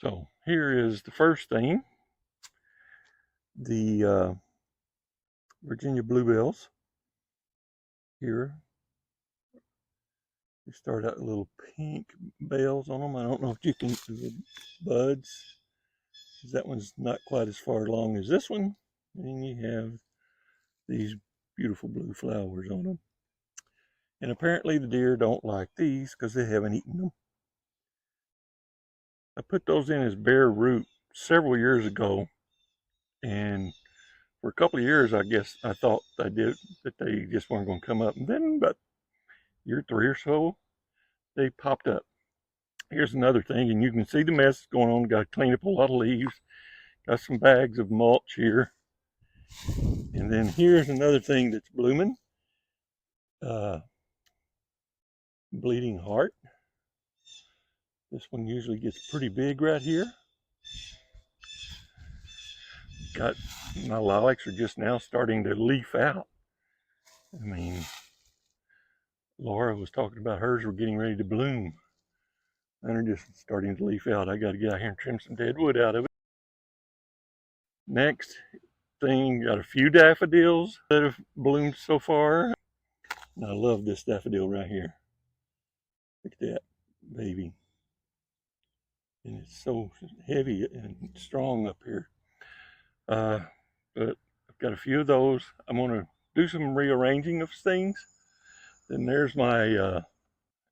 So here is the first thing, the Virginia Bluebells. Here, they start out little pink bells on them. I don't know if you can see the buds. That one's not quite as far along as this one. And you have these beautiful blue flowers on them. And apparently the deer don't like these because they haven't eaten them. I put those in as bare root several years ago, and for a couple of years I guess I thought that they just weren't going to come up. And then about year 3 or so, they popped up. Here's another thing, and you can see the mess going on. Got to clean up a lot of leaves. Got some bags of mulch here. And then here's another thing that's blooming. Bleeding heart. This one usually gets pretty big right here. Got my lilacs are just now starting to leaf out. I mean, Laura was talking about hers were getting ready to bloom. And they're just starting to leaf out. I got to get out here and trim some dead wood out of it. Next thing, got a few daffodils that have bloomed so far. And I love this daffodil right here. Look at that baby. And it's so heavy and strong up here. But I've got a few of those. I'm going to do some rearranging of things. Then there's my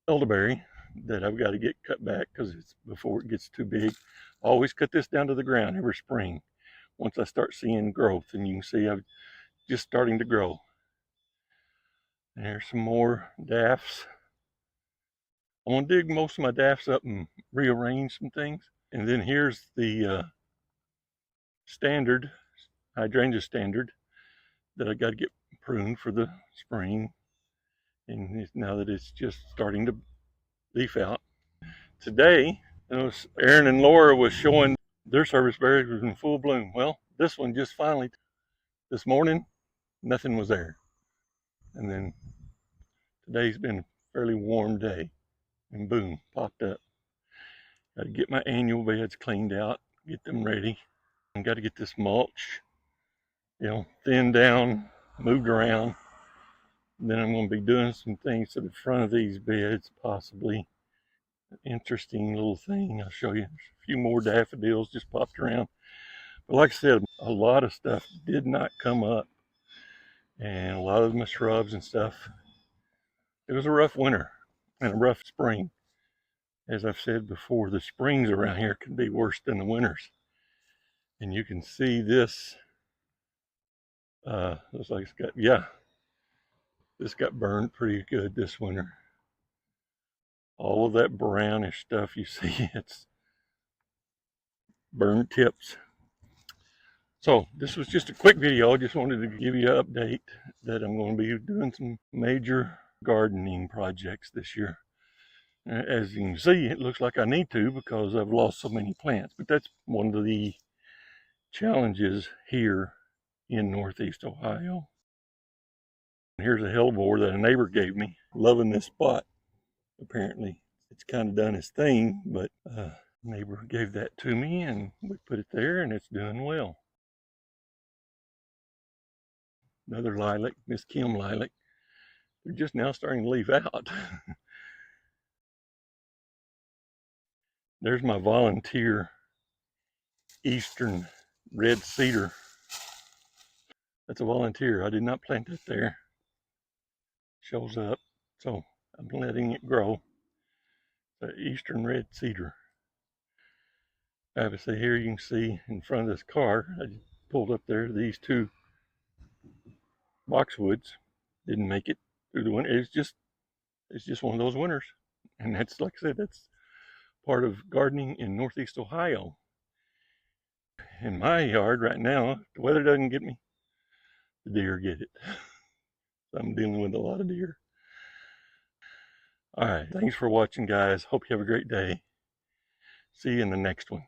elderberry that I've got to get cut back because it's before it gets too big. I always cut this down to the ground every spring once I start seeing growth, and you can see I'm just starting to grow. And there's some more daffs. I'm going to dig most of my daffs up and rearrange some things. And then here's the standard, hydrangea standard, that I got to get pruned for the spring. And now that it's just starting to leaf out. Today, Aaron and Laura was showing their service berries was in full bloom. Well, this one just finally, this morning, nothing was there. And then today's been a fairly warm day, and boom, popped up. Got to get my annual beds cleaned out, get them ready. And got to get this mulch, thinned down, moved around. And then I'm going to be doing some things to the front of these beds, possibly. An interesting little thing. I'll show you. There's a few more daffodils just popped around. But like I said, a lot of stuff did not come up. And a lot of my shrubs and stuff. It was a rough winter and a rough spring. As I've said before, the springs around here can be worse than the winters. And you can see this, looks like it's got, this got burned pretty good this winter. All of that brownish stuff you see, it's burned tips. So this was just a quick video. I just wanted to give you an update that I'm going to be doing some major gardening projects this year. As you can see, it looks like I need to because I've lost so many plants, but that's one of the challenges here in Northeast Ohio. Here's a hellebore that a neighbor gave me. Loving this spot. Apparently it's kind of done its thing, but neighbor gave that to me and we put it there and it's doing well. Another lilac, Miss Kim lilac. They're just now starting to leaf out. There's my volunteer eastern red cedar. That's a volunteer. I did not plant it there. Shows up, so I'm letting it grow. The eastern red cedar. Obviously here you can see in front of this car, I just pulled up there, these two boxwoods didn't make it through the winter. It's just one of those winters. And that's, like I said, that's part of gardening in Northeast Ohio. In my yard right now, the weather doesn't get me, the deer get it. So I'm dealing with a lot of deer. All right, thanks for watching, guys. Hope you have a great day. See you in the next one.